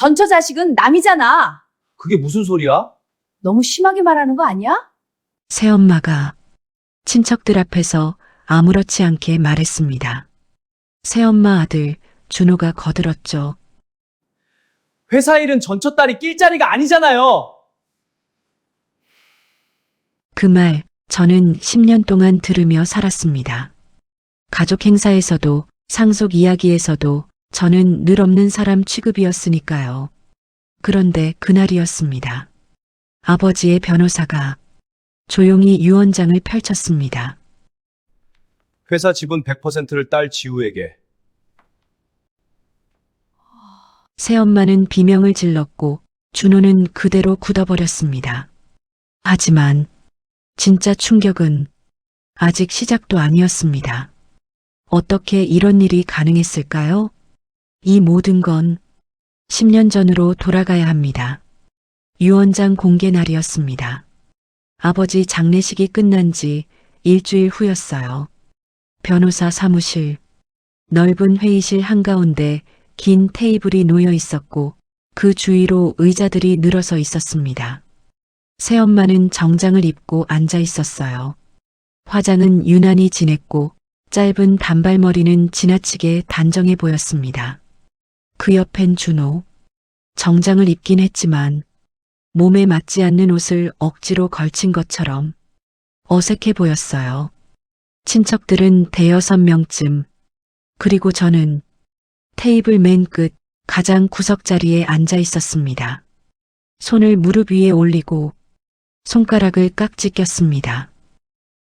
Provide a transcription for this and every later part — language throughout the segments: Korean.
전처 자식은 남이잖아. 그게 무슨 소리야? 너무 심하게 말하는 거 아니야? 새엄마가 친척들 앞에서 아무렇지 않게 말했습니다. 새엄마 아들 준호가 거들었죠. 회사 일은 전처 딸이 낄 자리가 아니잖아요. 그 말 저는 10년 동안 들으며 살았습니다. 가족 행사에서도 상속 이야기에서도 저는 늘 없는 사람 취급이었으니까요. 그런데 그날이었습니다. 아버지의 변호사가 조용히 유언장을 펼쳤습니다. 회사 지분 100%를 딸 지우에게. 새엄마는 비명을 질렀고 준호는 그대로 굳어버렸습니다. 하지만 진짜 충격은 아직 시작도 아니었습니다. 어떻게 이런 일이 가능했을까요? 이 모든 건 10년 전으로 돌아가야 합니다. 유언장 공개 날이었습니다. 아버지 장례식이 끝난 지 일주일 후였어요. 변호사 사무실, 넓은 회의실 한가운데 긴 테이블이 놓여 있었고 그 주위로 의자들이 늘어서 있었습니다. 새엄마는 정장을 입고 앉아 있었어요. 화장은 유난히 진했고 짧은 단발머리는 지나치게 단정해 보였습니다. 그 옆엔 준호. 정장을 입긴 했지만 몸에 맞지 않는 옷을 억지로 걸친 것처럼 어색해 보였어요. 친척들은 대여섯 명쯤, 그리고 저는 테이블 맨 끝 가장 구석 자리에 앉아 있었습니다. 손을 무릎 위에 올리고 손가락을 깍지 꼈습니다.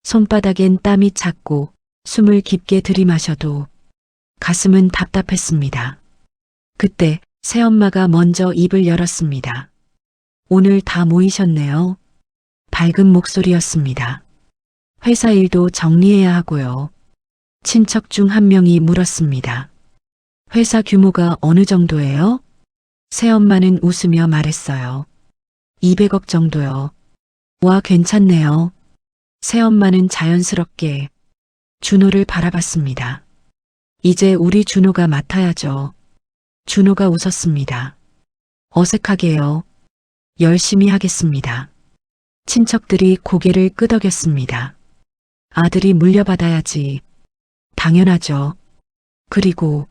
손바닥엔 땀이 찼고 숨을 깊게 들이마셔도 가슴은 답답했습니다. 그때 새엄마가 먼저 입을 열었습니다. 오늘 다 모이셨네요. 밝은 목소리였습니다. 회사 일도 정리해야 하고요. 친척 중 한 명이 물었습니다. 회사 규모가 어느 정도예요? 새엄마는 웃으며 말했어요. 200억 정도요. 와, 괜찮네요. 새엄마는 자연스럽게 준호를 바라봤습니다. 이제 우리 준호가 맡아야죠. 준호가 웃었습니다. 어색하게요. 열심히 하겠습니다. 친척들이 고개를 끄덕였습니다. 아들이 물려받아야지. 당연하죠. 그리고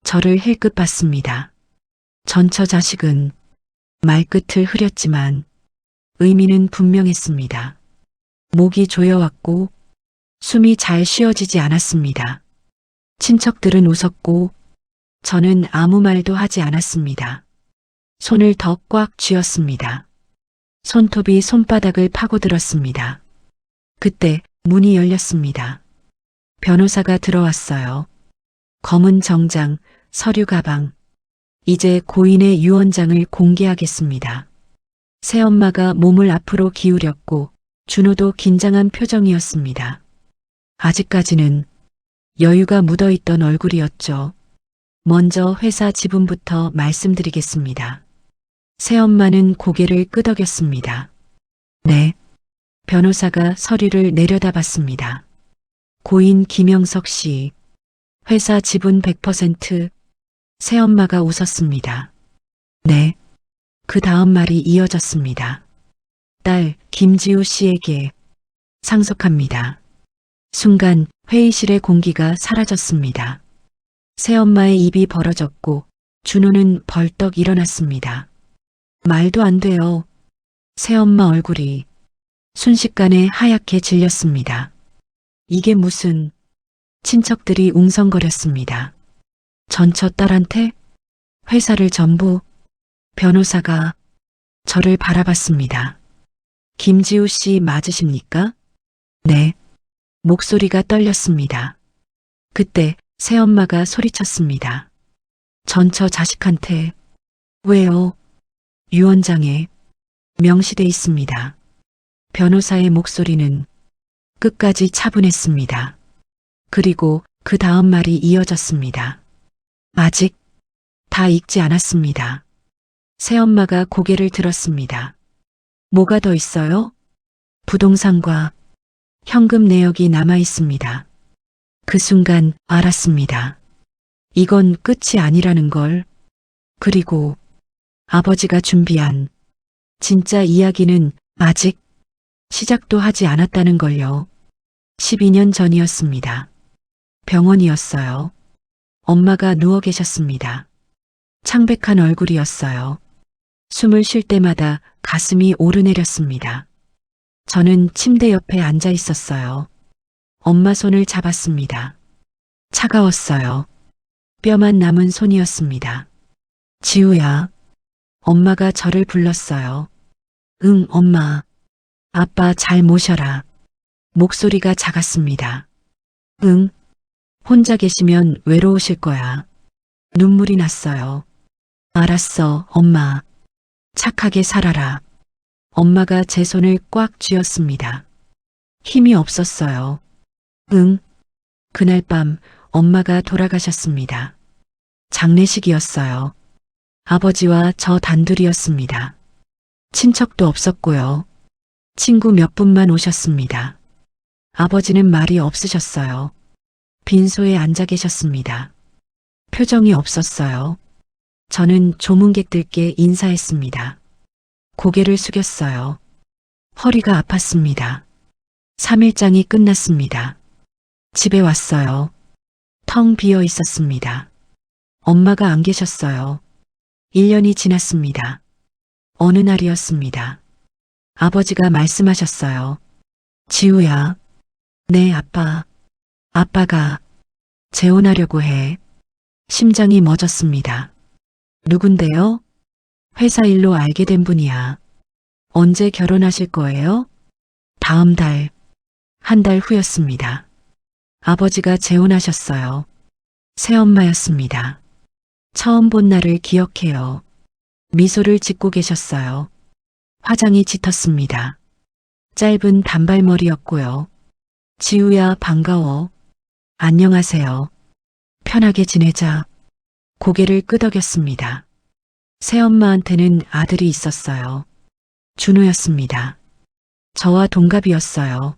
저를 힐끗 봤습니다. 전처 자식은 말끝을 흐렸지만 의미는 분명했습니다. 목이 조여왔고 숨이 잘 쉬어지지 않았습니다. 친척들은 웃었고 저는 아무 말도 하지 않았습니다. 손을 더 꽉 쥐었습니다. 손톱이 손바닥을 파고들었습니다. 그때 문이 열렸습니다. 변호사가 들어왔어요. 검은 정장, 서류 가방. 이제 고인의 유언장을 공개하겠습니다. 새엄마가 몸을 앞으로 기울였고 준호도 긴장한 표정이었습니다. 아직까지는 여유가 묻어있던 얼굴이었죠. 먼저 회사 지분부터 말씀드리겠습니다. 새엄마는 고개를 끄덕였습니다. 네. 변호사가 서류를 내려다봤습니다. 고인 김영석 씨, 회사 지분 100%. 새엄마가 웃었습니다. 네. 그 다음 말이 이어졌습니다. 딸 김지우 씨에게 상속합니다. 순간 회의실의 공기가 사라졌습니다. 새엄마의 입이 벌어졌고 준호는 벌떡 일어났습니다. 말도 안 돼요. 새엄마 얼굴이 순식간에 하얗게 질렸습니다. 이게 무슨... 친척들이 웅성거렸습니다. 전처 딸한테? 회사를 전부... 변호사가 저를 바라봤습니다. 김지우 씨 맞으십니까? 네. 목소리가 떨렸습니다. 그때 새엄마가 소리쳤습니다. 전처 자식한테... 왜요? 유언장에 명시돼 있습니다. 변호사의 목소리는 끝까지 차분했습니다. 그리고 그 다음 말이 이어졌습니다. 아직 다 읽지 않았습니다. 새엄마가 고개를 들었습니다. 뭐가 더 있어요? 부동산과 현금 내역이 남아 있습니다. 그 순간 알았습니다. 이건 끝이 아니라는 걸. 그리고 아버지가 준비한 진짜 이야기는 아직 시작도 하지 않았다는 걸요. 12년 전이었습니다. 병원이었어요. 엄마가 누워 계셨습니다. 창백한 얼굴이었어요. 숨을 쉴 때마다 가슴이 오르내렸습니다. 저는 침대 옆에 앉아 있었어요. 엄마 손을 잡았습니다. 차가웠어요. 뼈만 남은 손이었습니다. 지우야. 엄마가 저를 불렀어요. 응, 엄마. 아빠 잘 모셔라. 목소리가 작았습니다. 응. 혼자 계시면 외로우실 거야. 눈물이 났어요. 알았어, 엄마. 착하게 살아라. 엄마가 제 손을 꽉 쥐었습니다. 힘이 없었어요. 응. 그날 밤 엄마가 돌아가셨습니다. 장례식이었어요. 아버지와 저 단둘이었습니다. 친척도 없었고요. 친구 몇 분만 오셨습니다. 아버지는 말이 없으셨어요. 빈소에 앉아 계셨습니다. 표정이 없었어요. 저는 조문객들께 인사했습니다. 고개를 숙였어요. 허리가 아팠습니다. 3일장이 끝났습니다. 집에 왔어요. 텅 비어 있었습니다. 엄마가 안 계셨어요. 1년이 지났습니다. 어느 날이었습니다. 아버지가 말씀하셨어요. 지우야. 네, 아빠. 아빠가 재혼하려고 해. 심장이 멎었습니다. 누군데요? 회사 일로 알게 된 분이야. 언제 결혼하실 거예요? 다음 달. 한 달 후였습니다. 아버지가 재혼하셨어요. 새엄마였습니다. 처음 본 날을 기억해요. 미소를 짓고 계셨어요. 화장이 짙었습니다. 짧은 단발머리였고요. 지우야, 반가워. 안녕하세요. 편하게 지내자. 고개를 끄덕였습니다. 새엄마한테는 아들이 있었어요. 준호였습니다. 저와 동갑이었어요.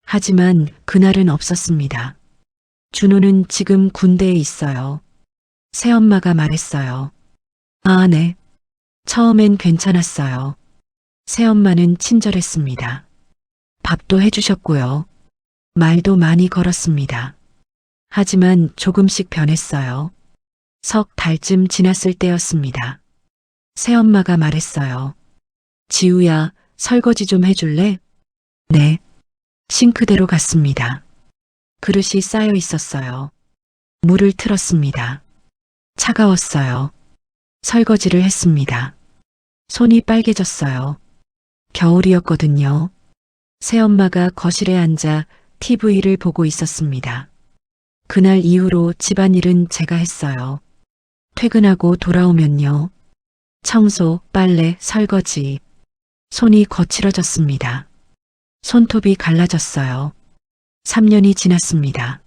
하지만 그날은 없었습니다. 준호는 지금 군대에 있어요. 새엄마가 말했어요. 아, 네. 처음엔 괜찮았어요. 새엄마는 친절했습니다. 밥도 해주셨고요. 말도 많이 걸었습니다. 하지만 조금씩 변했어요. 석 달쯤 지났을 때였습니다. 새엄마가 말했어요. 지우야, 설거지 좀 해줄래? 네. 싱크대로 갔습니다. 그릇이 쌓여 있었어요. 물을 틀었습니다. 차가웠어요. 설거지를 했습니다. 손이 빨개졌어요. 겨울이었거든요. 새엄마가 거실에 앉아 TV를 보고 있었습니다. 그날 이후로 집안일은 제가 했어요. 퇴근하고 돌아오면요. 청소, 빨래, 설거지. 손이 거칠어졌습니다. 손톱이 갈라졌어요. 3년이 지났습니다.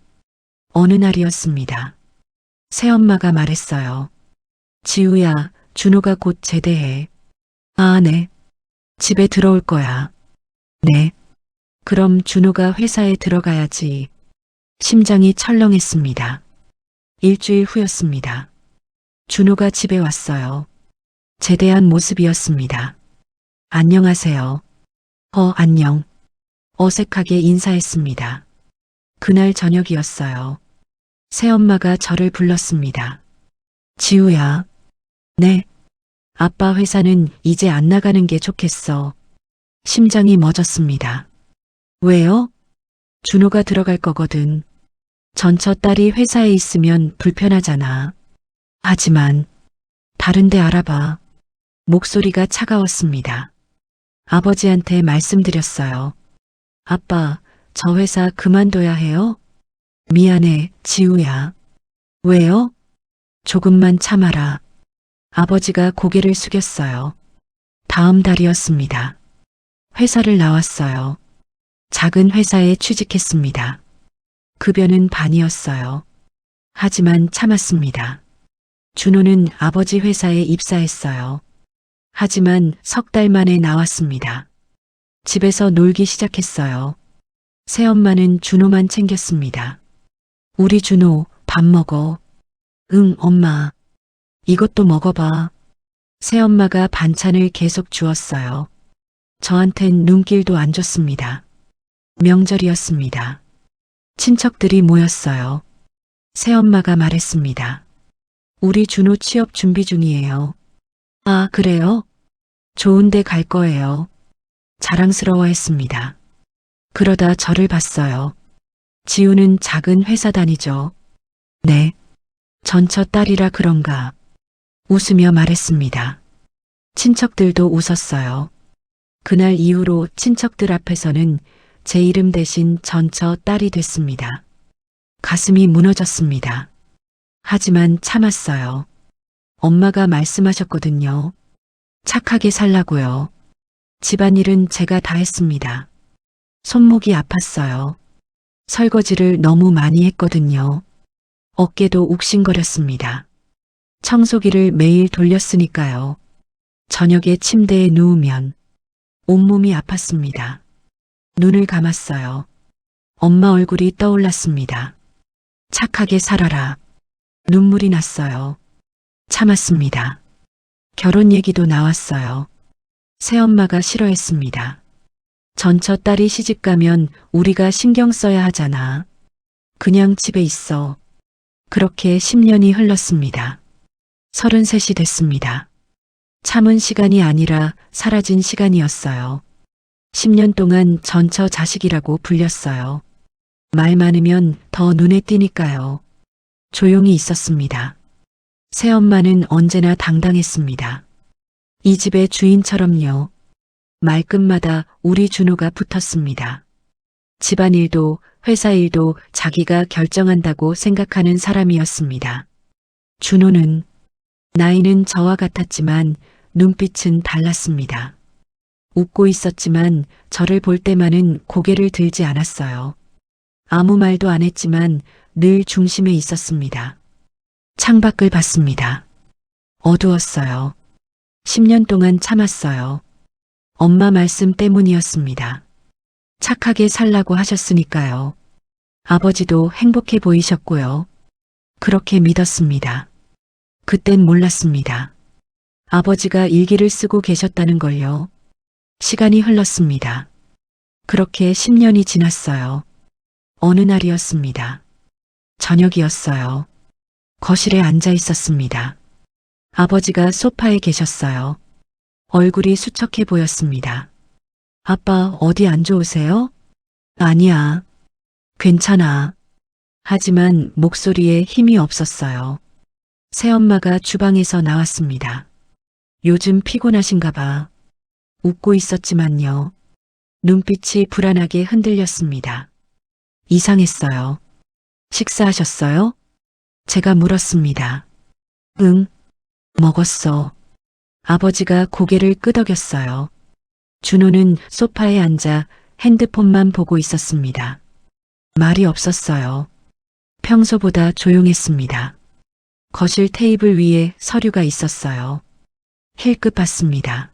어느 날이었습니다. 새엄마가 말했어요. 지우야, 준호가 곧 제대해. 아, 네. 집에 들어올 거야. 네. 그럼 준호가 회사에 들어가야지. 심장이 철렁했습니다. 일주일 후였습니다. 준호가 집에 왔어요. 제대한 모습이었습니다. 안녕하세요. 안녕. 어색하게 인사했습니다. 그날 저녁이었어요. 새엄마가 저를 불렀습니다. 지우야. 네. 아빠 회사는 이제 안 나가는 게 좋겠어. 심장이 멎었습니다. 왜요? 준호가 들어갈 거거든. 전처 딸이 회사에 있으면 불편하잖아. 하지만 다른 데 알아봐. 목소리가 차가웠습니다. 아버지한테 말씀드렸어요. 아빠, 저 회사 그만둬야 해요? 미안해, 지우야. 왜요? 조금만 참아라. 아버지가 고개를 숙였어요. 다음 달이었습니다. 회사를 나왔어요. 작은 회사에 취직했습니다. 급여는 반이었어요. 하지만 참았습니다. 준호는 아버지 회사에 입사했어요. 하지만 석 달 만에 나왔습니다. 집에서 놀기 시작했어요. 새엄마는 준호만 챙겼습니다. 우리 준호 밥 먹어. 응, 엄마. 이것도 먹어봐. 새엄마가 반찬을 계속 주었어요. 저한텐 눈길도 안 줬습니다. 명절이었습니다. 친척들이 모였어요. 새엄마가 말했습니다. 우리 준호 취업 준비 중이에요. 아, 그래요? 좋은데 갈 거예요. 자랑스러워했습니다. 그러다 저를 봤어요. 지우는 작은 회사 다니죠. 네. 전처 딸이라 그런가. 웃으며 말했습니다. 친척들도 웃었어요. 그날 이후로 친척들 앞에서는 제 이름 대신 전처 딸이 됐습니다. 가슴이 무너졌습니다. 하지만 참았어요. 엄마가 말씀하셨거든요. 착하게 살라고요. 집안일은 제가 다 했습니다. 손목이 아팠어요. 설거지를 너무 많이 했거든요. 어깨도 욱신거렸습니다. 청소기를 매일 돌렸으니까요. 저녁에 침대에 누우면 온몸이 아팠습니다. 눈을 감았어요. 엄마 얼굴이 떠올랐습니다. 착하게 살아라. 눈물이 났어요. 참았습니다. 결혼 얘기도 나왔어요. 새엄마가 싫어했습니다. 전처 딸이 시집가면 우리가 신경 써야 하잖아. 그냥 집에 있어. 그렇게 10년이 흘렀습니다. 33이 됐습니다. 참은 시간이 아니라 사라진 시간이었어요. 10년 동안 전처 자식이라고 불렸어요. 말 많으면 더 눈에 띄니까요. 조용히 있었습니다. 새엄마는 언제나 당당했습니다. 이 집의 주인처럼요. 말끝마다 우리 준호가 붙었습니다. 집안일도 회사 일도 자기가 결정한다고 생각하는 사람이었습니다. 준호는 나이는 저와 같았지만 눈빛은 달랐습니다. 웃고 있었지만 저를 볼 때만은 고개를 들지 않았어요. 아무 말도 안 했지만 늘 중심에 있었습니다. 창밖을 봤습니다. 어두웠어요. 10년 동안 참았어요. 엄마 말씀 때문이었습니다. 착하게 살라고 하셨으니까요. 아버지도 행복해 보이셨고요. 그렇게 믿었습니다. 그땐 몰랐습니다. 아버지가 일기를 쓰고 계셨다는 걸요. 시간이 흘렀습니다. 그렇게 10년이 지났어요. 어느 날이었습니다. 저녁이었어요. 거실에 앉아 있었습니다. 아버지가 소파에 계셨어요. 얼굴이 수척해 보였습니다. 아빠 어디 안 좋으세요? 아니야. 괜찮아. 하지만 목소리에 힘이 없었어요. 새엄마가 주방에서 나왔습니다. 요즘 피곤하신가 봐. 웃고 있었지만요. 눈빛이 불안하게 흔들렸습니다. 이상했어요. 식사하셨어요? 제가 물었습니다. 응, 먹었어. 아버지가 고개를 끄덕였어요. 준호는 소파에 앉아 핸드폰만 보고 있었습니다. 말이 없었어요. 평소보다 조용했습니다. 거실 테이블 위에 서류가 있었어요. 힐끗 봤습니다.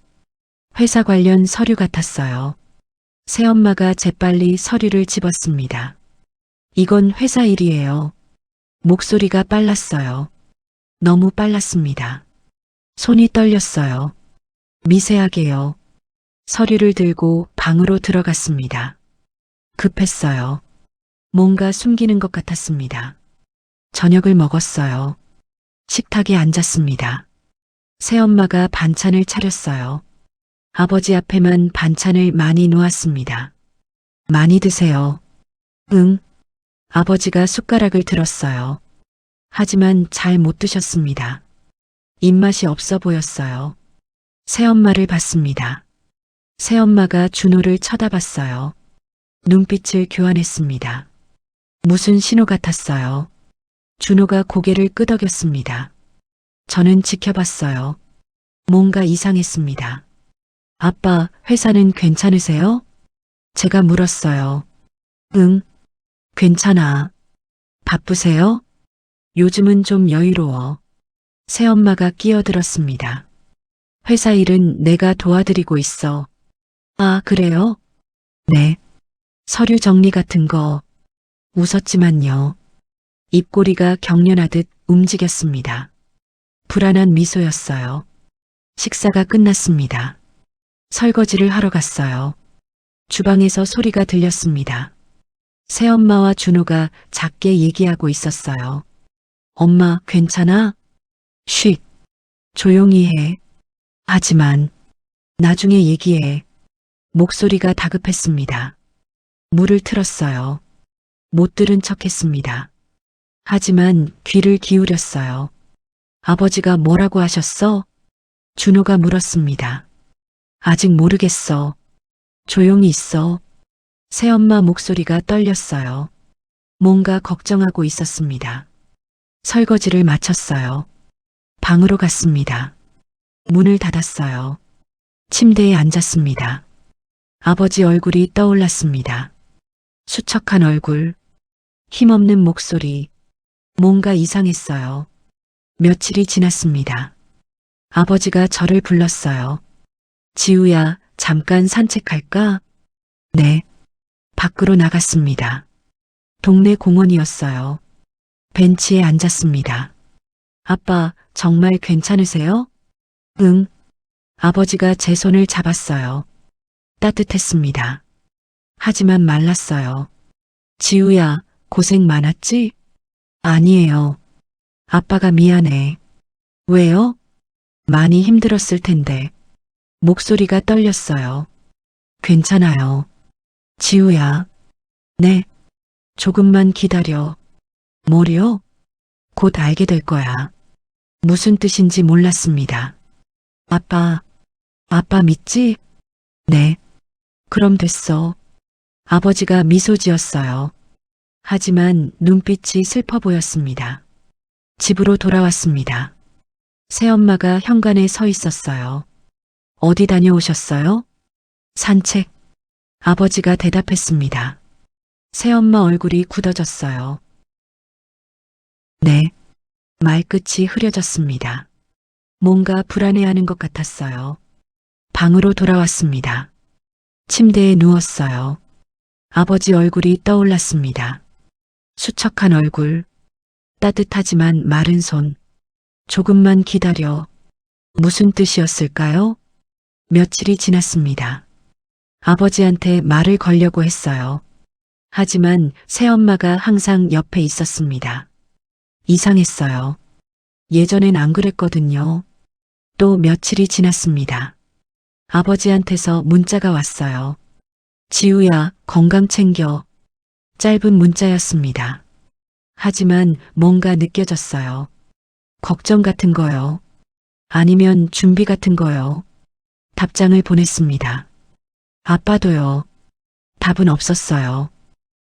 회사 관련 서류 같았어요. 새엄마가 재빨리 서류를 집었습니다. 이건 회사 일이에요. 목소리가 빨랐어요. 너무 빨랐습니다. 손이 떨렸어요. 미세하게요. 서류를 들고 방으로 들어갔습니다. 급했어요. 뭔가 숨기는 것 같았습니다. 저녁을 먹었어요. 식탁에 앉았습니다. 새엄마가 반찬을 차렸어요. 아버지 앞에만 반찬을 많이 놓았습니다. 많이 드세요. 응. 아버지가 숟가락을 들었어요. 하지만 잘 못 드셨습니다. 입맛이 없어 보였어요. 새엄마를 봤습니다. 새엄마가 준호를 쳐다봤어요. 눈빛을 교환했습니다. 무슨 신호 같았어요. 준호가 고개를 끄덕였습니다. 저는 지켜봤어요. 뭔가 이상했습니다. 아빠, 회사는 괜찮으세요? 제가 물었어요. 응, 괜찮아. 바쁘세요? 요즘은 좀 여유로워. 새엄마가 끼어들었습니다. 회사 일은 내가 도와드리고 있어. 아, 그래요? 네. 서류 정리 같은 거. 웃었지만요. 입꼬리가 경련하듯 움직였습니다. 불안한 미소였어요. 식사가 끝났습니다. 설거지를 하러 갔어요. 주방에서 소리가 들렸습니다. 새엄마와 준호가 작게 얘기하고 있었어요. 엄마, 괜찮아? 쉿. 조용히 해. 하지만 나중에 얘기해. 목소리가 다급했습니다. 물을 틀었어요. 못 들은 척 했습니다. 하지만 귀를 기울였어요. 아버지가 뭐라고 하셨어? 준호가 물었습니다. 아직 모르겠어. 조용히 있어. 새엄마 목소리가 떨렸어요. 뭔가 걱정하고 있었습니다. 설거지를 마쳤어요. 방으로 갔습니다. 문을 닫았어요. 침대에 앉았습니다. 아버지 얼굴이 떠올랐습니다. 수척한 얼굴, 힘없는 목소리, 뭔가 이상했어요. 며칠이 지났습니다. 아버지가 저를 불렀어요. 지우야, 잠깐 산책할까? 네. 밖으로 나갔습니다. 동네 공원이었어요. 벤치에 앉았습니다. 아빠, 정말 괜찮으세요? 응. 아버지가 제 손을 잡았어요. 따뜻했습니다. 하지만 말랐어요. 지우야, 고생 많았지? 아니에요. 아빠가 미안해. 왜요? 많이 힘들었을 텐데. 목소리가 떨렸어요. 괜찮아요. 지우야. 네. 조금만 기다려. 뭐요? 곧 알게 될 거야. 무슨 뜻인지 몰랐습니다. 아빠 믿지? 네. 그럼 됐어. 아버지가 미소 지었어요. 하지만 눈빛이 슬퍼 보였습니다. 집으로 돌아왔습니다. 새엄마가 현관에 서 있었어요. 어디 다녀오셨어요? 산책. 아버지가 대답했습니다. 새엄마 얼굴이 굳어졌어요. 네. 말끝이 흐려졌습니다. 뭔가 불안해하는 것 같았어요. 방으로 돌아왔습니다. 침대에 누웠어요. 아버지 얼굴이 떠올랐습니다. 수척한 얼굴, 따뜻하지만 마른 손. 조금만 기다려. 무슨 뜻이었을까요? 며칠이 지났습니다. 아버지한테 말을 걸려고 했어요. 하지만 새엄마가 항상 옆에 있었습니다. 이상했어요. 예전엔 안 그랬거든요. 또 며칠이 지났습니다. 아버지한테서 문자가 왔어요. 지우야, 건강 챙겨. 짧은 문자였습니다. 하지만 뭔가 느껴졌어요. 걱정 같은 거요. 아니면 준비 같은 거요. 답장을 보냈습니다. 아빠도요. 답은 없었어요.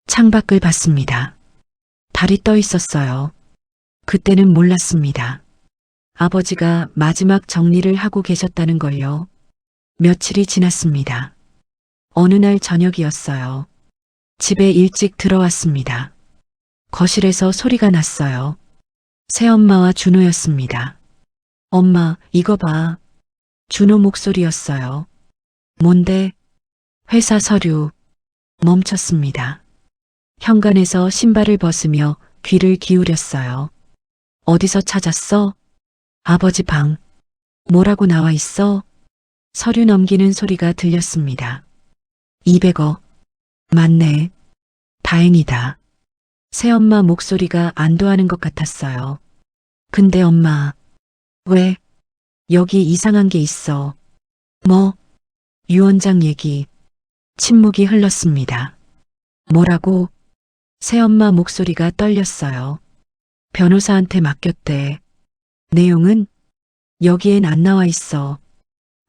창밖을 봤습니다. 달이 떠 있었어요. 그때는 몰랐습니다. 아버지가 마지막 정리를 하고 계셨다는 걸요. 며칠이 지났습니다. 어느 날 저녁이었어요. 집에 일찍 들어왔습니다. 거실에서 소리가 났어요. 새엄마와 준호였습니다. 엄마, 이거 봐. 준호 목소리였어요. 뭔데? 회사 서류. 멈췄습니다. 현관에서 신발을 벗으며 귀를 기울였어요. 어디서 찾았어? 아버지 방. 뭐라고 나와 있어? 서류 넘기는 소리가 들렸습니다. 200억. 맞네. 다행이다. 새엄마 목소리가 안도하는 것 같았어요. 근데 엄마. 왜? 여기 이상한 게 있어. 뭐? 유원장 얘기. 침묵이 흘렀습니다. 뭐라고? 새엄마 목소리가 떨렸어요. 변호사한테 맡겼대. 내용은? 여기엔 안 나와 있어.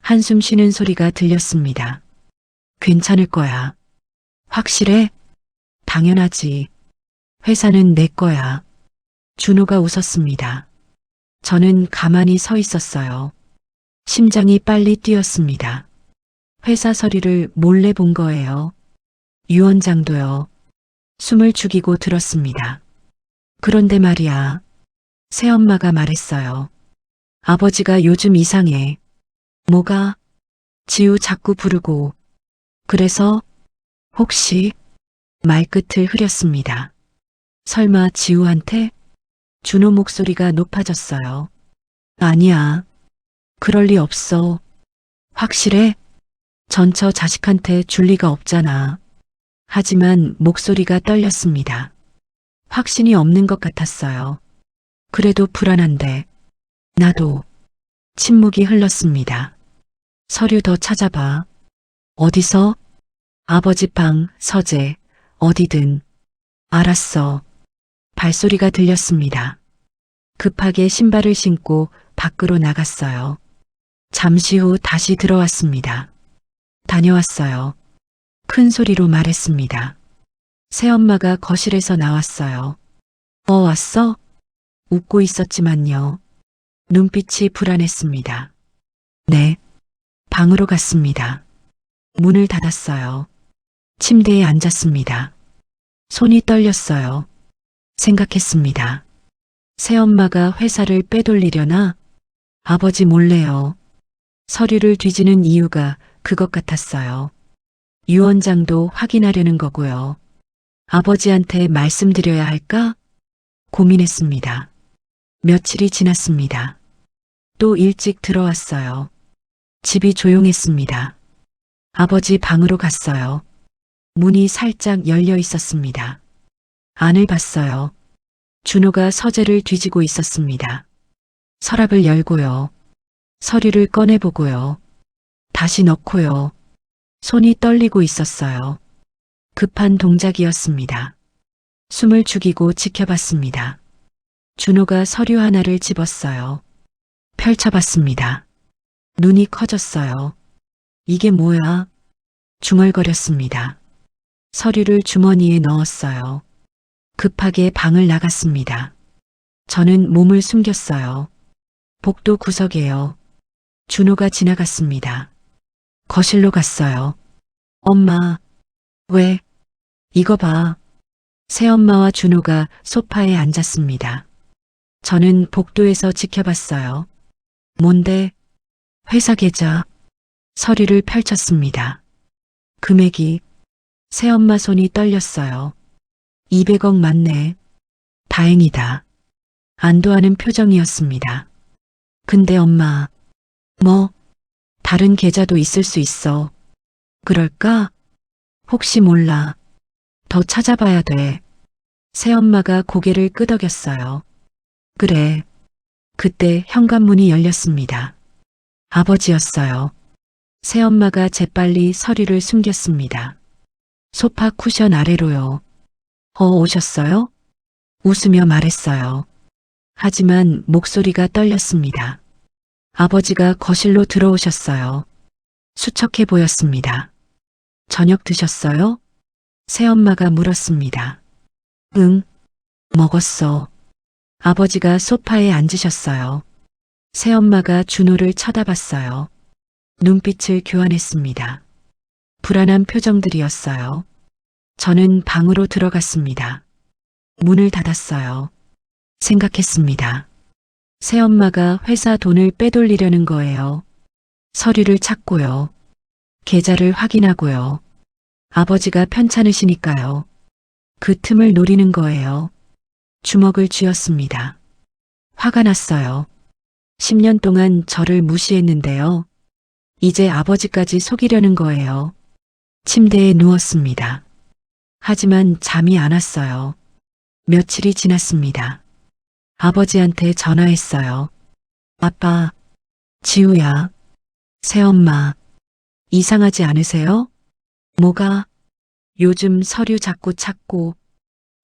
한숨 쉬는 소리가 들렸습니다. 괜찮을 거야. 확실해? 당연하지. 회사는 내 거야. 준호가 웃었습니다. 저는 가만히 서 있었어요. 심장이 빨리 뛰었습니다. 회사 서류를 몰래 본 거예요. 유원장도요. 숨을 죽이고 들었습니다. 그런데 말이야. 새엄마가 말했어요. 아버지가 요즘 이상해. 뭐가? 지우 자꾸 부르고. 그래서? 혹시? 말끝을 흐렸습니다. 설마 지우한테? 준호 목소리가 높아졌어요. 아니야. 그럴 리 없어. 확실해? 전처 자식한테 줄 리가 없잖아. 하지만 목소리가 떨렸습니다. 확신이 없는 것 같았어요. 그래도 불안한데. 나도. 침묵이 흘렀습니다. 서류 더 찾아봐. 어디서? 아버지 방, 서재, 어디든. 알았어. 발소리가 들렸습니다. 급하게 신발을 신고 밖으로 나갔어요. 잠시 후 다시 들어왔습니다. 다녀왔어요. 큰 소리로 말했습니다. 새엄마가 거실에서 나왔어요. 왔어? 웃고 있었지만요. 눈빛이 불안했습니다. 네. 방으로 갔습니다. 문을 닫았어요. 침대에 앉았습니다. 손이 떨렸어요. 생각했습니다. 새엄마가 회사를 빼돌리려나? 아버지 몰래요. 서류를 뒤지는 이유가 그것 같았어요. 유언장도 확인하려는 거고요. 아버지한테 말씀드려야 할까? 고민했습니다. 며칠이 지났습니다. 또 일찍 들어왔어요. 집이 조용했습니다. 아버지 방으로 갔어요. 문이 살짝 열려 있었습니다. 안을 봤어요. 준호가 서재를 뒤지고 있었습니다. 서랍을 열고요. 서류를 꺼내보고요. 다시 넣고요. 손이 떨리고 있었어요. 급한 동작이었습니다. 숨을 죽이고 지켜봤습니다. 준호가 서류 하나를 집었어요. 펼쳐봤습니다. 눈이 커졌어요. 이게 뭐야? 중얼거렸습니다. 서류를 주머니에 넣었어요. 급하게 방을 나갔습니다. 저는 몸을 숨겼어요. 복도 구석에요. 준호가 지나갔습니다. 거실로 갔어요. 엄마, 왜? 이거 봐. 새엄마와 준호가 소파에 앉았습니다. 저는 복도에서 지켜봤어요. 뭔데? 회사 계좌. 서류를 펼쳤습니다. 금액이 새엄마 손이 떨렸어요. 200억 맞네. 다행이다. 안도하는 표정이었습니다. 근데 엄마, 다른 계좌도 있을 수 있어. 그럴까? 혹시 몰라. 더 찾아봐야 돼. 새엄마가 고개를 끄덕였어요. 그래. 그때 현관문이 열렸습니다. 아버지였어요. 새엄마가 재빨리 서류를 숨겼습니다. 소파 쿠션 아래로요. 오셨어요? 웃으며 말했어요. 하지만 목소리가 떨렸습니다. 아버지가 거실로 들어오셨어요. 수척해 보였습니다. 저녁 드셨어요? 새엄마가 물었습니다. 응, 먹었어. 아버지가 소파에 앉으셨어요. 새엄마가 준호를 쳐다봤어요. 눈빛을 교환했습니다. 불안한 표정들이었어요. 저는 방으로 들어갔습니다. 문을 닫았어요. 생각했습니다. 새엄마가 회사 돈을 빼돌리려는 거예요. 서류를 찾고요. 계좌를 확인하고요. 아버지가 편찮으시니까요. 그 틈을 노리는 거예요. 주먹을 쥐었습니다. 화가 났어요. 10년 동안 저를 무시했는데요. 이제 아버지까지 속이려는 거예요. 침대에 누웠습니다. 하지만 잠이 안 왔어요. 며칠이 지났습니다. 아버지한테 전화했어요. 아빠, 지우야, 새엄마, 이상하지 않으세요? 뭐가? 요즘 서류 자꾸 찾고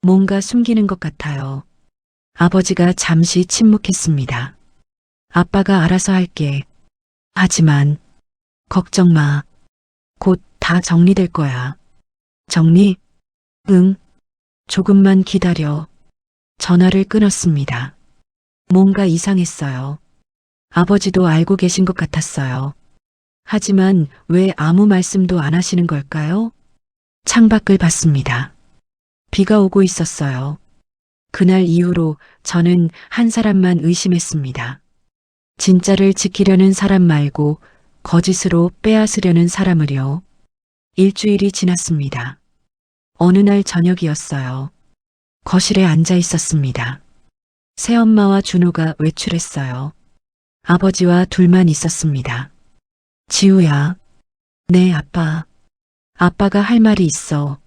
뭔가 숨기는 것 같아요. 아버지가 잠시 침묵했습니다. 아빠가 알아서 할게. 하지만 걱정 마. 곧 다 정리될 거야. 정리? 응. 조금만 기다려. 전화를 끊었습니다. 뭔가 이상했어요. 아버지도 알고 계신 것 같았어요. 하지만 왜 아무 말씀도 안 하시는 걸까요? 창밖을 봤습니다. 비가 오고 있었어요. 그날 이후로 저는 한 사람만 의심했습니다. 진짜를 지키려는 사람 말고 거짓으로 빼앗으려는 사람을요. 일주일이 지났습니다. 어느 날 저녁이었어요. 거실에 앉아 있었습니다. 새엄마와 준호가 외출했어요. 아버지와 둘만 있었습니다. 지우야. 네, 아빠. 아빠가 할 말이 있어.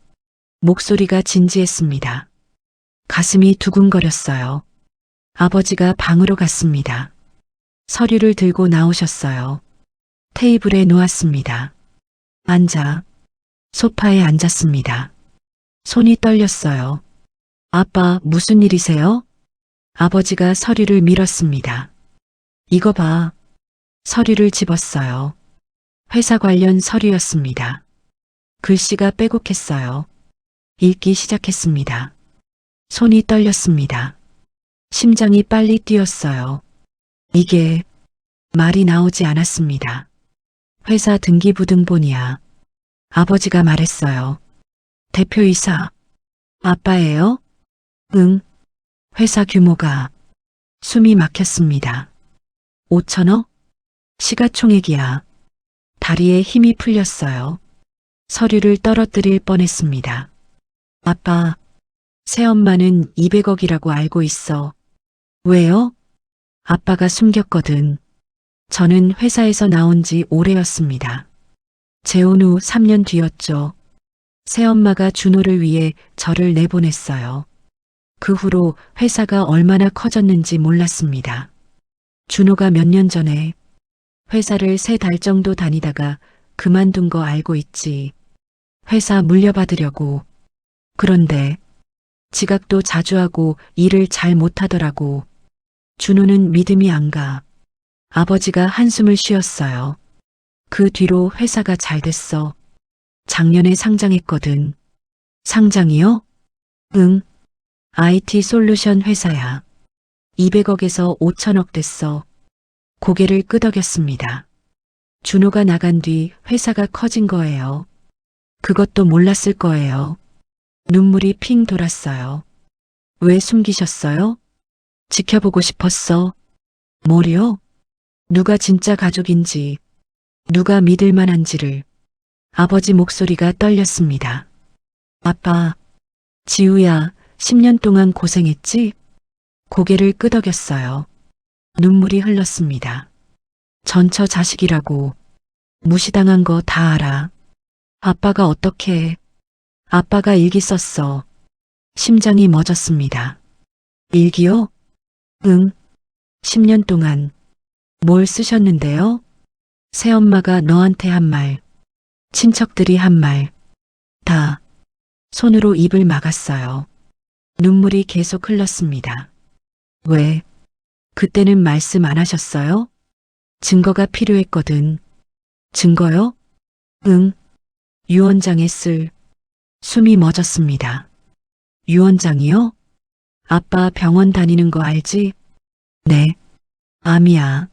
목소리가 진지했습니다. 가슴이 두근거렸어요. 아버지가 방으로 갔습니다. 서류를 들고 나오셨어요. 테이블에 놓았습니다. 앉아. 소파에 앉았습니다. 손이 떨렸어요. 아빠, 무슨 일이세요? 아버지가 서류를 밀었습니다. 이거 봐. 서류를 집었어요. 회사 관련 서류였습니다. 글씨가 빼곡했어요. 읽기 시작했습니다. 손이 떨렸습니다. 심장이 빨리 뛰었어요. 이게 말이 나오지 않았습니다. 회사 등기부등본이야. 아버지가 말했어요. 대표이사. 아빠예요? 응. 회사 규모가. 숨이 막혔습니다. 5천억? 시가총액이야. 다리에 힘이 풀렸어요. 서류를 떨어뜨릴 뻔했습니다. 아빠, 새엄마는 200억이라고 알고 있어. 왜요? 아빠가 숨겼거든. 저는 회사에서 나온 지 오래였습니다. 재혼 후 3년 뒤였죠. 새엄마가 준호를 위해 저를 내보냈어요. 그 후로 회사가 얼마나 커졌는지 몰랐습니다. 준호가 몇 년 전에 회사를 3달 정도 다니다가 그만둔 거 알고 있지. 회사 물려받으려고. 그런데 지각도 자주 하고 일을 잘 못하더라고. 준호는 믿음이 안 가. 아버지가 한숨을 쉬었어요. 그 뒤로 회사가 잘 됐어. 작년에 상장했거든. 상장이요? 응. IT 솔루션 회사야. 200억에서 5천억 됐어. 고개를 끄덕였습니다. 준호가 나간 뒤 회사가 커진 거예요. 그것도 몰랐을 거예요. 눈물이 핑 돌았어요. 왜 숨기셨어요? 지켜보고 싶었어. 뭐요? 누가 진짜 가족인지, 누가 믿을 만한지를. 아버지 목소리가 떨렸습니다. 아빠, 지우야, 10년 동안 고생했지? 고개를 끄덕였어요. 눈물이 흘렀습니다. 전처 자식이라고 무시당한 거 다 알아. 아빠가 어떻게 해? 아빠가 일기 썼어. 심장이 멎었습니다. 일기요? 응. 10년 동안. 뭘 쓰셨는데요? 새엄마가 너한테 한 말, 친척들이 한 말, 다 손으로 입을 막았어요. 눈물이 계속 흘렀습니다. 왜? 그때는 말씀 안 하셨어요? 증거가 필요했거든. 증거요? 응. 유언장에 쓸. 숨이 멎었습니다. 유언장이요? 아빠 병원 다니는 거 알지? 네. 암이야.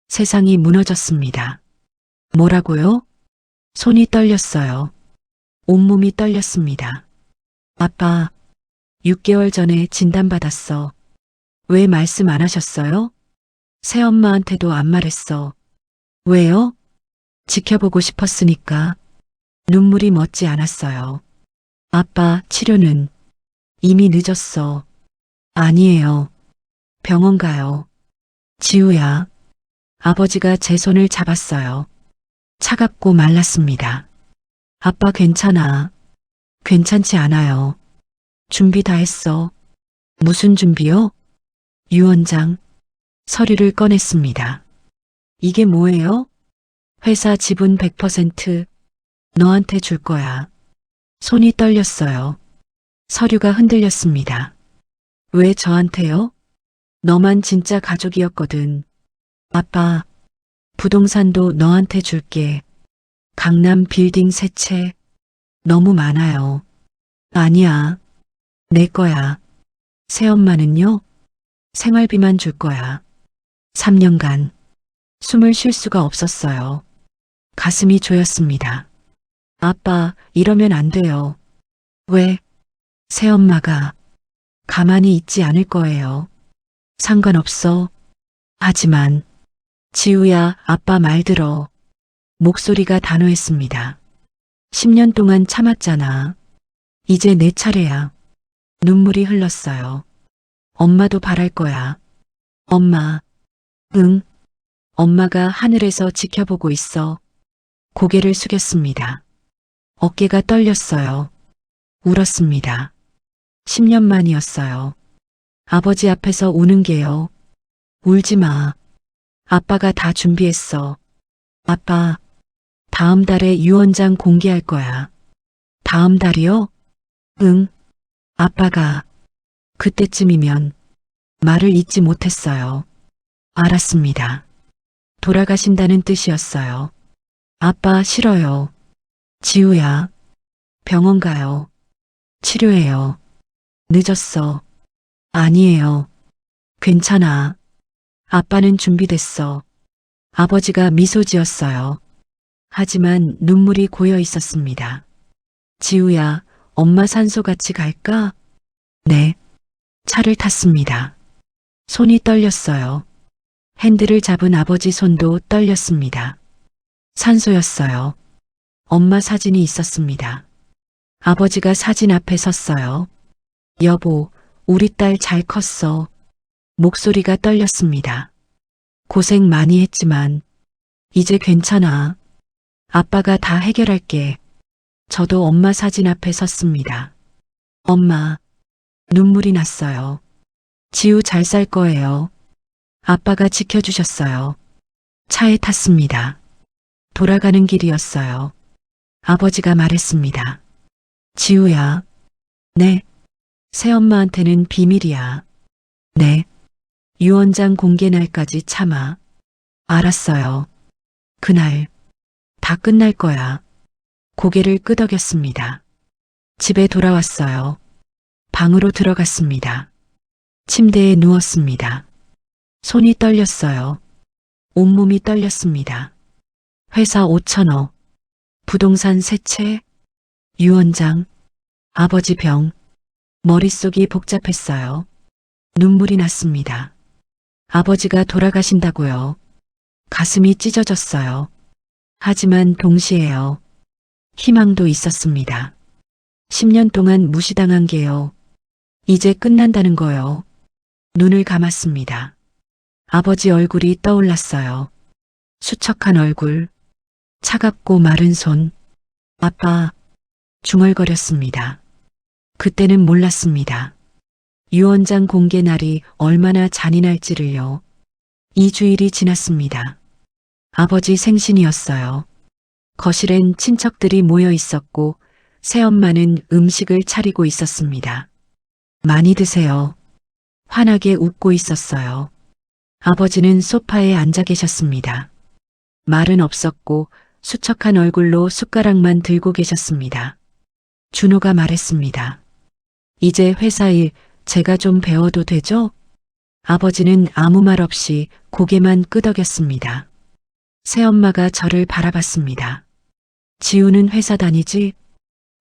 세상이 무너졌습니다. 뭐라고요? 손이 떨렸어요. 온몸이 떨렸습니다. 아빠, 6개월 전에 진단받았어. 왜 말씀 안 하셨어요? 새엄마한테도 안 말했어. 왜요? 지켜보고 싶었으니까. 눈물이 멎지 않았어요. 아빠, 치료는 이미 늦었어. 아니에요. 병원 가요. 지우야. 아버지가 제 손을 잡았어요. 차갑고 말랐습니다. 아빠 괜찮아. 괜찮지 않아요. 준비 다 했어. 무슨 준비요? 유언장. 서류를 꺼냈습니다. 이게 뭐예요? 회사 지분 100% 너한테 줄 거야. 손이 떨렸어요. 서류가 흔들렸습니다. 왜 저한테요? 너만 진짜 가족이었거든. 아빠, 부동산도 너한테 줄게. 강남 빌딩 3채. 너무 많아요. 아니야. 내 거야. 새엄마는요? 생활비만 줄 거야. 3년간 숨을 쉴 수가 없었어요. 가슴이 조였습니다. 아빠, 이러면 안 돼요. 왜? 새엄마가 가만히 있지 않을 거예요. 상관없어. 하지만 지우야, 아빠 말 들어. 목소리가 단호했습니다. 10년 동안 참았잖아. 이제 내 차례야. 눈물이 흘렀어요. 엄마도 바랄 거야. 엄마. 응. 엄마가 하늘에서 지켜보고 있어 고개를 숙였습니다. 어깨가 떨렸어요. 울었습니다. 10년 만이었어요. 아버지 앞에서 우는 게요. 울지 마. 아빠가 다 준비했어. 아빠, 다음 달에 유언장 공개할 거야. 다음 달이요? 응. 아빠가 그때쯤이면 말을 잇지 못했어요. 알았습니다. 돌아가신다는 뜻이었어요. 아빠 싫어요. 지우야, 병원 가요. 치료해요. 늦었어. 아니에요. 괜찮아. 아빠는 준비됐어. 아버지가 미소 지었어요. 하지만 눈물이 고여 있었습니다. 지우야, 엄마 산소 같이 갈까? 네. 차를 탔습니다. 손이 떨렸어요. 핸들을 잡은 아버지 손도 떨렸습니다. 산소였어요. 엄마 사진이 있었습니다. 아버지가 사진 앞에 섰어요. 여보, 우리 딸 잘 컸어. 목소리가 떨렸습니다. 고생 많이 했지만 이제 괜찮아. 아빠가 다 해결할게. 저도 엄마 사진 앞에 섰습니다. 엄마, 눈물이 났어요. 지우 잘 살 거예요. 아빠가 지켜주셨어요. 차에 탔습니다. 돌아가는 길이었어요. 아버지가 말했습니다. 지우야. 네. 새엄마한테는 비밀이야. 네. 유언장 공개 날까지 참아. 알았어요. 그날 다 끝날 거야. 고개를 끄덕였습니다. 집에 돌아왔어요. 방으로 들어갔습니다. 침대에 누웠습니다. 손이 떨렸어요. 온몸이 떨렸습니다. 회사 5천억, 부동산 세 채, 유언장, 아버지 병, 머릿속이 복잡했어요. 눈물이 났습니다. 아버지가 돌아가신다고요. 가슴이 찢어졌어요. 하지만 동시에요. 희망도 있었습니다. 10년 동안 무시당한 게요. 이제 끝난다는 거요. 눈을 감았습니다. 아버지 얼굴이 떠올랐어요. 수척한 얼굴, 차갑고 마른 손. 아빠, 중얼거렸습니다. 그때는 몰랐습니다. 유언장 공개 날이 얼마나 잔인할지를요. 2주일이 지났습니다. 아버지 생신이었어요. 거실엔 친척들이 모여 있었고 새엄마는 음식을 차리고 있었습니다. 많이 드세요. 환하게 웃고 있었어요. 아버지는 소파에 앉아 계셨습니다. 말은 없었고 수척한 얼굴로 숟가락만 들고 계셨습니다. 준호가 말했습니다. 이제 회사 일 제가 좀 배워도 되죠? 아버지는 아무 말 없이 고개만 끄덕였습니다. 새엄마가 저를 바라봤습니다. 지우는 회사 다니지?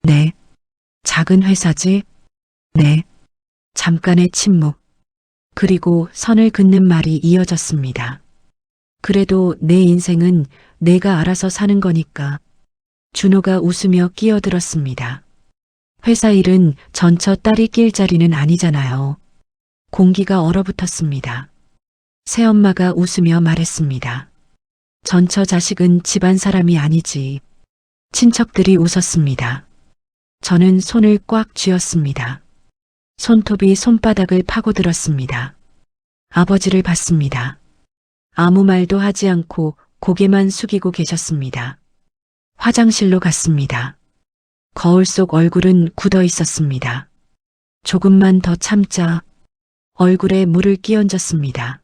네. 작은 회사지? 네. 잠깐의 침묵. 그리고 선을 긋는 말이 이어졌습니다. 그래도 내 인생은 내가 알아서 사는 거니까. 준호가 웃으며 끼어들었습니다. 회사 일은 전처 딸이 낄 자리는 아니잖아요. 공기가 얼어붙었습니다. 새엄마가 웃으며 말했습니다. 전처 자식은 집안 사람이 아니지. 친척들이 웃었습니다. 저는 손을 꽉 쥐었습니다. 손톱이 손바닥을 파고들었습니다. 아버지를 봤습니다. 아무 말도 하지 않고 고개만 숙이고 계셨습니다. 화장실로 갔습니다. 거울 속 얼굴은 굳어 있었습니다. 조금만 더 참자. 얼굴에 물을 끼얹었습니다.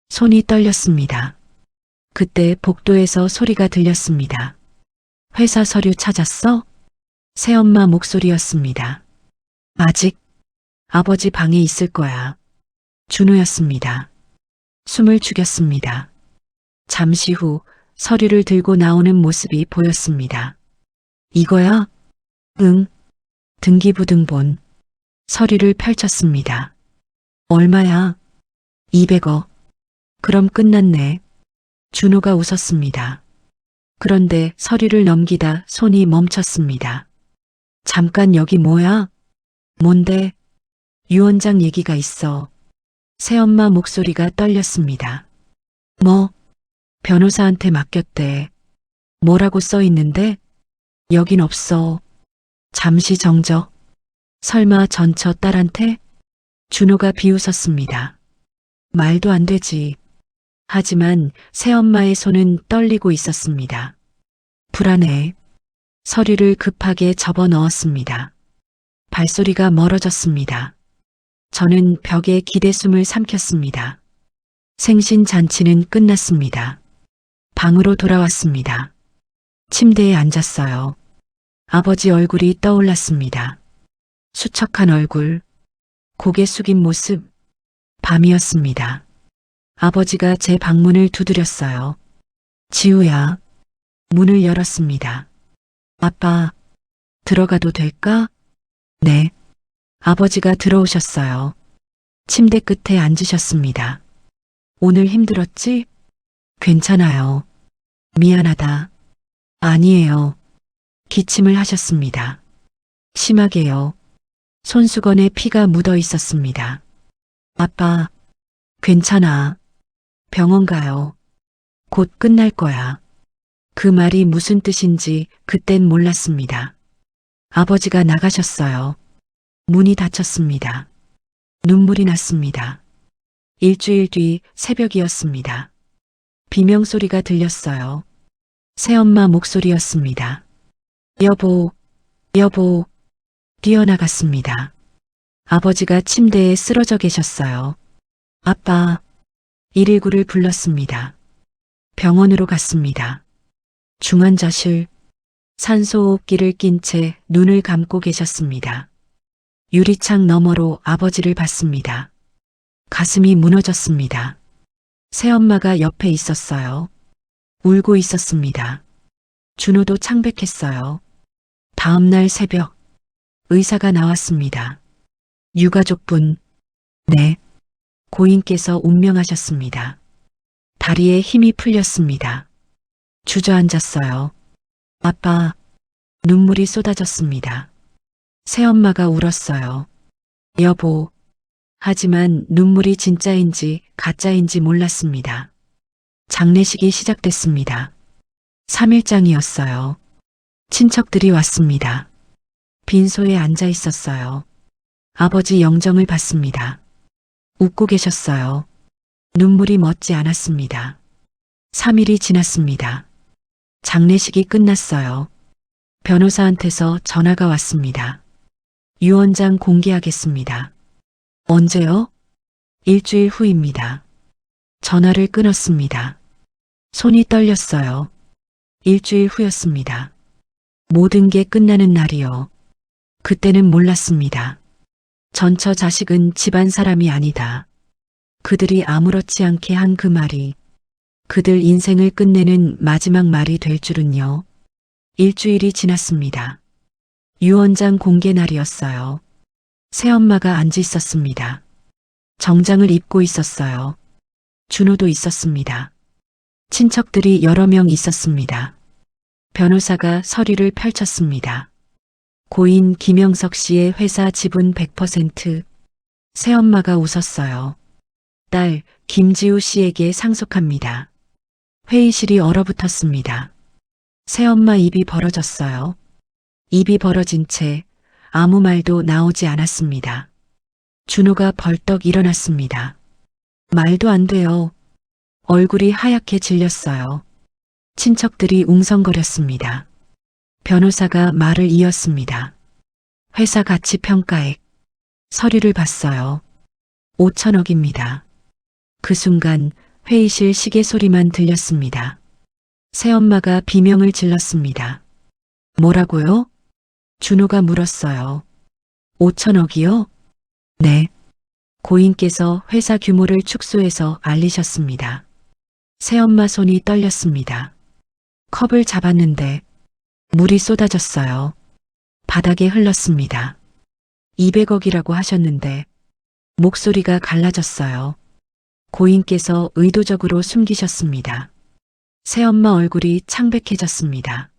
손이 떨렸습니다. 그때 복도에서 소리가 들렸습니다. 회사 서류 찾았어? 새엄마 목소리였습니다. 아직 아버지 방에 있을 거야. 준호였습니다. 숨을 죽였습니다. 잠시 후 서류를 들고 나오는 모습이 보였습니다. 이거야? 응. 등기부등본. 서류를 펼쳤습니다. 얼마야? 200억. 그럼 끝났네. 준호가 웃었습니다. 그런데 서류를 넘기다 손이 멈췄습니다. 잠깐 여기 뭐야? 뭔데? 유언장 얘기가 있어. 새엄마 목소리가 떨렸습니다. 뭐? 변호사한테 맡겼대. 뭐라고 써 있는데? 여긴 없어. 잠시 정적. 설마 전처 딸한테? 준호가 비웃었습니다. 말도 안 되지. 하지만 새엄마의 손은 떨리고 있었습니다. 불안해. 서류를 급하게 접어 넣었습니다. 발소리가 멀어졌습니다. 저는 벽에 기대숨을 삼켰습니다. 생신 잔치는 끝났습니다. 방으로 돌아왔습니다. 침대에 앉았어요. 아버지 얼굴이 떠올랐습니다. 수척한 얼굴, 고개 숙인 모습, 밤이었습니다. 아버지가 제 방문을 두드렸어요. 지우야. 문을 열었습니다. 아빠, 들어가도 될까? 네. 아버지가 들어오셨어요. 침대 끝에 앉으셨습니다. 오늘 힘들었지? 괜찮아요. 미안하다. 아니에요. 기침을 하셨습니다. 심하게요. 손수건에 피가 묻어 있었습니다. 아빠, 괜찮아. 병원 가요. 곧 끝날 거야. 그 말이 무슨 뜻인지 그땐 몰랐습니다. 아버지가 나가셨어요. 문이 닫혔습니다. 눈물이 났습니다. 일주일 뒤 새벽이었습니다. 비명소리가 들렸어요. 새엄마 목소리였습니다. 여보, 여보. 뛰어나갔습니다. 아버지가 침대에 쓰러져 계셨어요. 아빠, 119를 불렀습니다. 병원으로 갔습니다. 중환자실, 산소호흡기를 낀 채 눈을 감고 계셨습니다. 유리창 너머로 아버지를 봤습니다. 가슴이 무너졌습니다. 새엄마가 옆에 있었어요. 울고 있었습니다. 준호도 창백했어요. 다음 날 새벽, 의사가 나왔습니다. 유가족분, 네. 고인께서 운명하셨습니다. 다리에 힘이 풀렸습니다. 주저앉았어요. 아빠, 눈물이 쏟아졌습니다. 새엄마가 울었어요. 여보. 하지만 눈물이 진짜인지 가짜인지 몰랐습니다. 장례식이 시작됐습니다. 3일장이었어요. 친척들이 왔습니다. 빈소에 앉아 있었어요. 아버지 영정을 받습니다. 웃고 계셨어요. 눈물이 멎지 않았습니다. 3일이 지났습니다. 장례식이 끝났어요. 변호사한테서 전화가 왔습니다. 유언장 공개하겠습니다. 언제요? 일주일 후입니다. 전화를 끊었습니다. 손이 떨렸어요. 일주일 후였습니다. 모든 게 끝나는 날이요. 그때는 몰랐습니다. 전처 자식은 집안 사람이 아니다. 그들이 아무렇지 않게 한 그 말이 그들 인생을 끝내는 마지막 말이 될 줄은요. 일주일이 지났습니다. 유언장 공개 날이었어요. 새엄마가 앉아 있었습니다. 정장을 입고 있었어요. 준호도 있었습니다. 친척들이 여러 명 있었습니다. 변호사가 서류를 펼쳤습니다. 고인 김영석 씨의 회사 지분 100%. 새엄마가 웃었어요. 딸 김지우 씨에게 상속합니다. 회의실이 얼어붙었습니다. 새엄마 입이 벌어졌어요. 입이 벌어진 채 아무 말도 나오지 않았습니다. 준호가 벌떡 일어났습니다. 말도 안 돼요. 얼굴이 하얗게 질렸어요. 친척들이 웅성거렸습니다. 변호사가 말을 이었습니다. 회사 가치 평가액. 서류를 봤어요. 5천억입니다. 그 순간 회의실 시계 소리만 들렸습니다. 새엄마가 비명을 질렀습니다. 뭐라고요? 준호가 물었어요. 5천억이요? 네. 고인께서 회사 규모를 축소해서 알리셨습니다. 새엄마 손이 떨렸습니다. 컵을 잡았는데 물이 쏟아졌어요. 바닥에 흘렀습니다. 200억이라고 하셨는데 목소리가 갈라졌어요. 고인께서 의도적으로 숨기셨습니다. 새엄마 얼굴이 창백해졌습니다.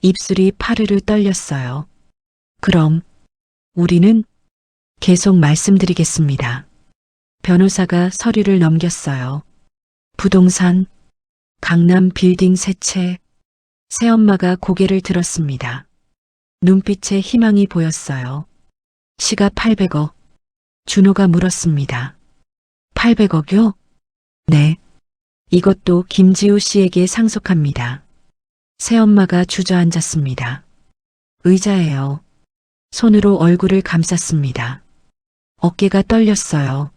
입술이 파르르 떨렸어요. 그럼 우리는 계속 말씀드리겠습니다. 변호사가 서류를 넘겼어요. 부동산, 강남 빌딩 세 채. 새엄마가 고개를 들었습니다. 눈빛에 희망이 보였어요. 시가 800억. 준호가 물었습니다. 800억요? 네. 이것도 김지우 씨에게 상속합니다. 새엄마가 주저앉았습니다. 의자예요. 손으로 얼굴을 감쌌습니다. 어깨가 떨렸어요.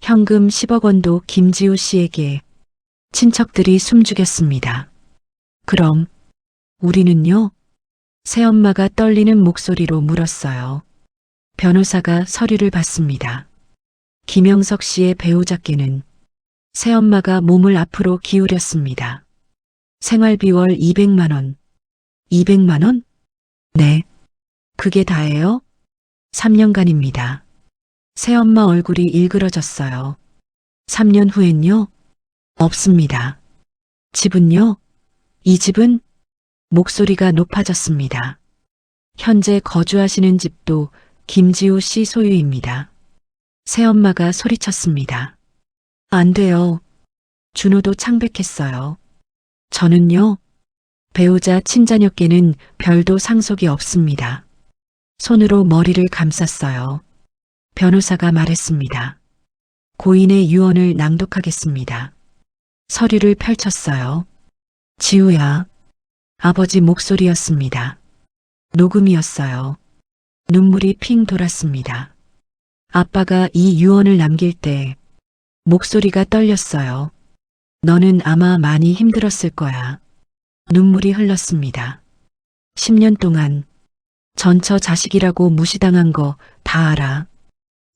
현금 10억 원도 김지우 씨에게. 친척들이 숨죽였습니다. 그럼 우리는요? 새엄마가 떨리는 목소리로 물었어요. 변호사가 서류를 받습니다. 김영석 씨의 배우자께는 새엄마가 몸을 앞으로 기울였습니다. 생활비월 200만 원. 200만 원? 네. 그게 다예요? 3년간입니다. 새엄마 얼굴이 일그러졌어요. 3년 후엔요? 없습니다. 집은요? 이 집은? 목소리가 높아졌습니다. 현재 거주하시는 집도 김지우 씨 소유입니다. 새엄마가 소리쳤습니다. 안 돼요. 준호도 창백했어요. 저는요? 배우자 친자녀께는 별도 상속이 없습니다. 손으로 머리를 감쌌어요. 변호사가 말했습니다. 고인의 유언을 낭독하겠습니다. 서류를 펼쳤어요. 지우야. 아버지 목소리였습니다. 녹음이었어요. 눈물이 핑 돌았습니다. 아빠가 이 유언을 남길 때 목소리가 떨렸어요. 너는 아마 많이 힘들었을 거야. 눈물이 흘렀습니다. 10년 동안 전처 자식이라고 무시당한 거 다 알아.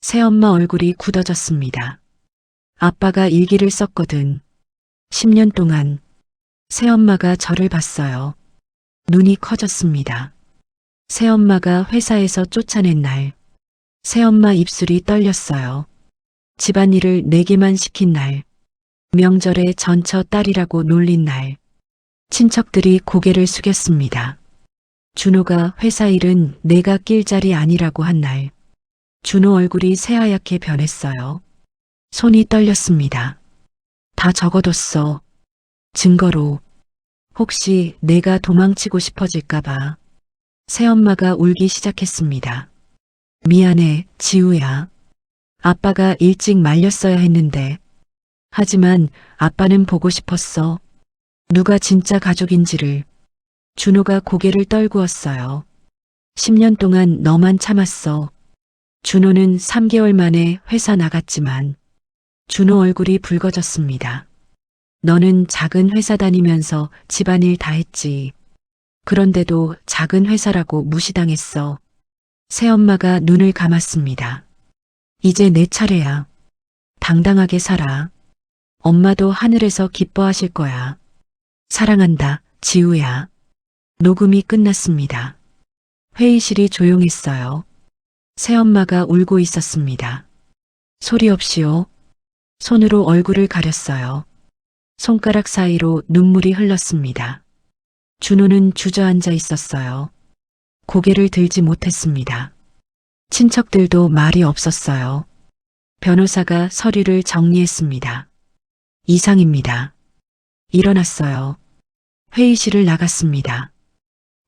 새엄마 얼굴이 굳어졌습니다. 아빠가 일기를 썼거든. 10년 동안 새엄마가 저를 봤어요. 눈이 커졌습니다. 새엄마가 회사에서 쫓아낸 날, 새엄마 입술이 떨렸어요. 집안일을 4개만 시킨 날, 명절에 전처 딸이라고 놀린 날, 친척들이 고개를 숙였습니다. 준호가 회사 일은 내가 낄 자리 아니라고 한 날, 준호 얼굴이 새하얗게 변했어요. 손이 떨렸습니다. 다 적어뒀어. 증거로. 혹시 내가 도망치고 싶어질까봐. 새엄마가 울기 시작했습니다. 미안해, 지우야. 아빠가 일찍 말렸어야 했는데. 하지만 아빠는 보고 싶었어. 누가 진짜 가족인지를. 준호가 고개를 떨구었어요. 10년 동안 너만 참았어. 준호는 3개월 만에 회사 나갔지만 준호 얼굴이 붉어졌습니다. 너는 작은 회사 다니면서 집안일 다 했지. 그런데도 작은 회사라고 무시당했어. 새엄마가 눈을 감았습니다. 이제 내 차례야. 당당하게 살아. 엄마도 하늘에서 기뻐하실 거야. 사랑한다, 지우야. 녹음이 끝났습니다. 회의실이 조용했어요. 새엄마가 울고 있었습니다. 소리 없이요. 손으로 얼굴을 가렸어요. 손가락 사이로 눈물이 흘렀습니다. 준호는 주저앉아 있었어요. 고개를 들지 못했습니다. 친척들도 말이 없었어요. 변호사가 서류를 정리했습니다. 이상입니다. 일어났어요. 회의실을 나갔습니다.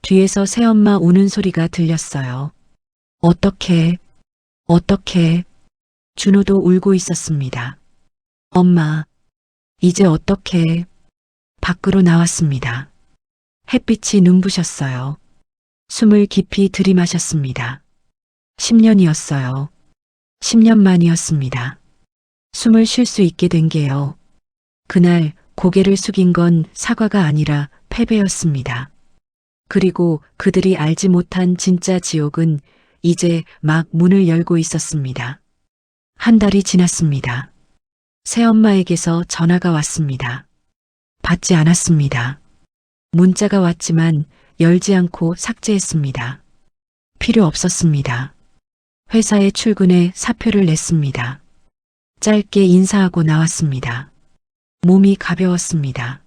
뒤에서 새엄마 우는 소리가 들렸어요. 어떻게 준호도 울고 있었습니다. 엄마, 이제 어떻게 밖으로 나왔습니다. 햇빛이 눈부셨어요. 숨을 깊이 들이마셨습니다. 10년이었어요. 10년 만이었습니다. 숨을 쉴 수 있게 된 게요. 그날 고개를 숙인 건 사과가 아니라 패배였습니다. 그리고 그들이 알지 못한 진짜 지옥은 이제 막 문을 열고 있었습니다. 한 달이 지났습니다. 새엄마에게서 전화가 왔습니다. 받지 않았습니다. 문자가 왔지만 열지 않고 삭제했습니다. 필요 없었습니다. 회사에 출근해 사표를 냈습니다. 짧게 인사하고 나왔습니다. 몸이 가벼웠습니다.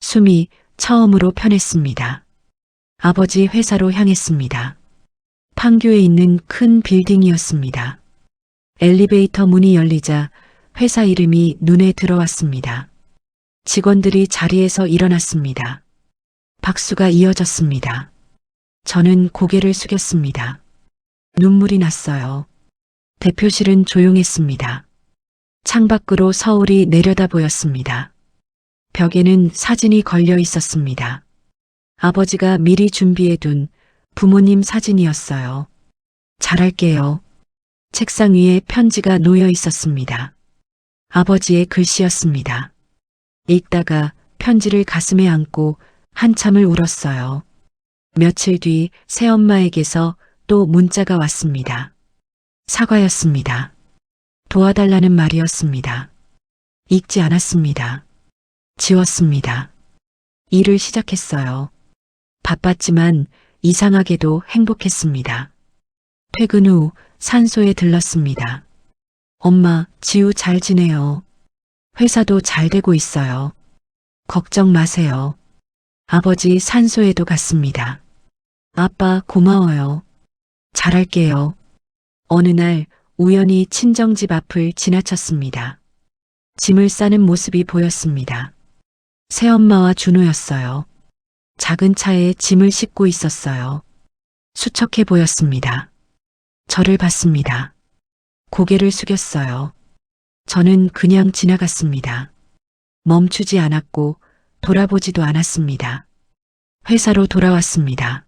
숨이 처음으로 편했습니다. 아버지 회사로 향했습니다. 판교에 있는 큰 빌딩이었습니다. 엘리베이터 문이 열리자 회사 이름이 눈에 들어왔습니다. 직원들이 자리에서 일어났습니다. 박수가 이어졌습니다. 저는 고개를 숙였습니다. 눈물이 났어요. 대표실은 조용했습니다. 창밖으로 서울이 내려다 보였습니다. 벽에는 사진이 걸려 있었습니다. 아버지가 미리 준비해둔 부모님 사진이었어요. 잘할게요. 책상 위에 편지가 놓여 있었습니다. 아버지의 글씨였습니다. 읽다가 편지를 가슴에 안고 한참을 울었어요. 며칠 뒤 새엄마에게서 또 문자가 왔습니다. 사과였습니다. 도와달라는 말이었습니다. 읽지 않았습니다. 지웠습니다. 일을 시작했어요. 바빴지만 이상하게도 행복했습니다. 퇴근 후 산소에 들렀습니다. 엄마, 지우 잘 지내요. 회사도 잘 되고 있어요. 걱정 마세요. 아버지 산소에도 갔습니다. 아빠 고마워요. 잘할게요. 어느 날 우연히 친정집 앞을 지나쳤습니다. 짐을 싸는 모습이 보였습니다. 새엄마와 준호였어요. 작은 차에 짐을 싣고 있었어요. 수척해 보였습니다. 저를 봤습니다. 고개를 숙였어요. 저는 그냥 지나갔습니다. 멈추지 않았고 돌아보지도 않았습니다. 회사로 돌아왔습니다.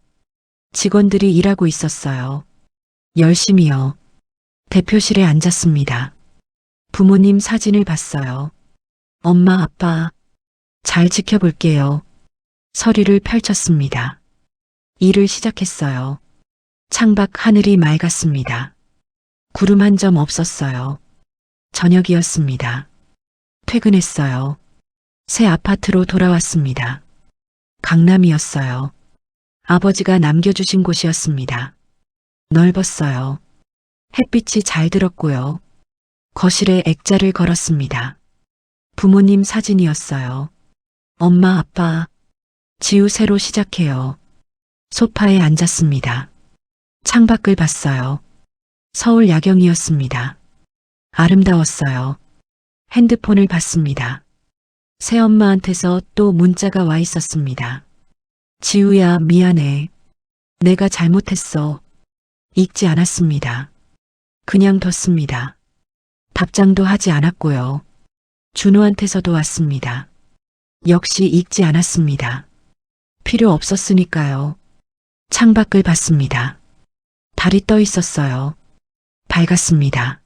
직원들이 일하고 있었어요. 열심히요. 대표실에 앉았습니다. 부모님 사진을 봤어요. 엄마, 아빠, 잘 지켜볼게요. 서류를 펼쳤습니다. 일을 시작했어요. 창밖 하늘이 맑았습니다. 구름 한 점 없었어요. 저녁이었습니다. 퇴근했어요. 새 아파트로 돌아왔습니다. 강남이었어요. 아버지가 남겨주신 곳이었습니다. 넓었어요. 햇빛이 잘 들었고요. 거실에 액자를 걸었습니다. 부모님 사진이었어요. 엄마, 아빠, 지우 새로 시작해요. 소파에 앉았습니다. 창밖을 봤어요. 서울 야경이었습니다. 아름다웠어요. 핸드폰을 봤습니다. 새엄마한테서 또 문자가 와 있었습니다. 지우야, 미안해. 내가 잘못했어. 읽지 않았습니다. 그냥 뒀습니다. 답장도 하지 않았고요. 준호한테서도 왔습니다. 역시 읽지 않았습니다. 필요 없었으니까요. 창밖을 봤습니다. 달이 떠 있었어요. 밝았습니다.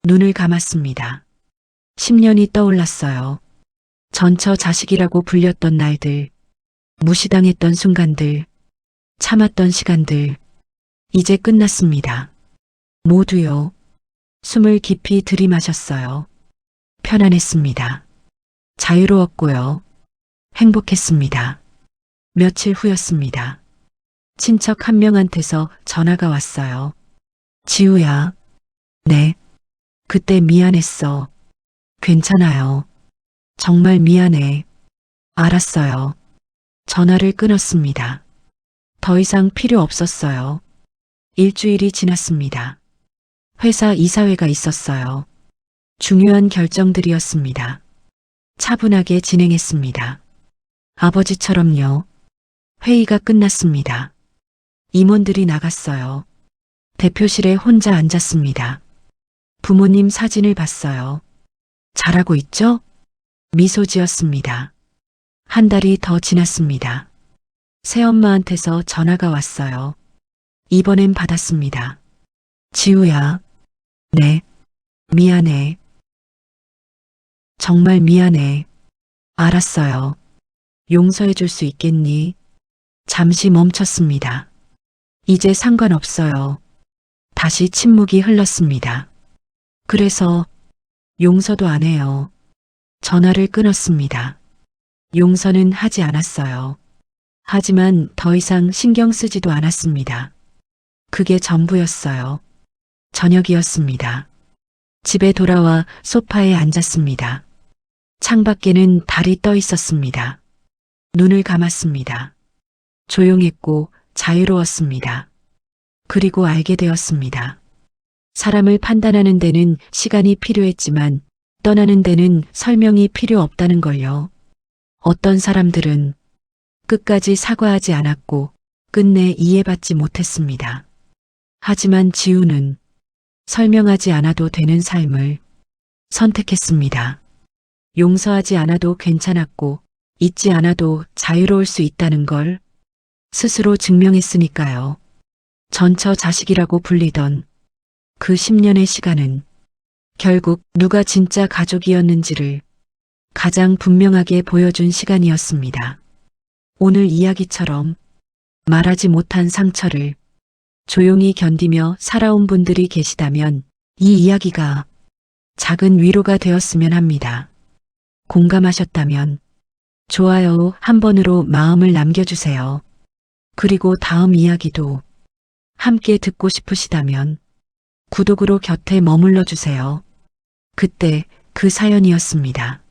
눈을 감았습니다. 10년이 떠올랐어요. 전처 자식이라고 불렸던 날들, 무시당했던 순간들, 참았던 시간들, 이제 끝났습니다. 모두요. 숨을 깊이 들이마셨어요. 편안했습니다. 자유로웠고요. 행복했습니다. 며칠 후였습니다. 친척 한 명한테서 전화가 왔어요. 지우야. 네. 그때 미안했어. 괜찮아요. 정말 미안해. 알았어요. 전화를 끊었습니다. 더 이상 필요 없었어요. 일주일이 지났습니다. 회사 이사회가 있었어요. 중요한 결정들이었습니다. 차분하게 진행했습니다. 아버지처럼요. 회의가 끝났습니다. 임원들이 나갔어요. 대표실에 혼자 앉았습니다. 부모님 사진을 봤어요. 잘하고 있죠? 미소 지었습니다. 한 달이 더 지났습니다. 새엄마한테서 전화가 왔어요. 이번엔 받았습니다. 지우야. 네. 미안해. 정말 미안해. 알았어요. 용서해 줄 수 있겠니? 잠시 멈췄습니다. 이제 상관없어요. 다시 침묵이 흘렀습니다. 그래서 용서도 안 해요. 전화를 끊었습니다. 용서는 하지 않았어요. 하지만 더 이상 신경 쓰지도 않았습니다. 그게 전부였어요. 저녁이었습니다. 집에 돌아와 소파에 앉았습니다. 창밖에는 달이 떠 있었습니다. 눈을 감았습니다. 조용했고 자유로웠습니다. 그리고 알게 되었습니다. 사람을 판단하는 데는 시간이 필요했지만 떠나는 데는 설명이 필요 없다는 걸요. 어떤 사람들은 끝까지 사과하지 않았고 끝내 이해받지 못했습니다. 하지만 지우는 설명하지 않아도 되는 삶을 선택했습니다. 용서하지 않아도 괜찮았고 잊지 않아도 자유로울 수 있다는 걸 스스로 증명했으니까요. 전처 자식이라고 불리던 그 10년의 시간은 결국 누가 진짜 가족이었는지를 가장 분명하게 보여준 시간이었습니다. 오늘 이야기처럼 말하지 못한 상처를 조용히 견디며 살아온 분들이 계시다면 이 이야기가 작은 위로가 되었으면 합니다. 공감하셨다면 좋아요 한 번으로 마음을 남겨주세요. 그리고 다음 이야기도 함께 듣고 싶으시다면 구독으로 곁에 머물러 주세요. 그때 그 사연이었습니다.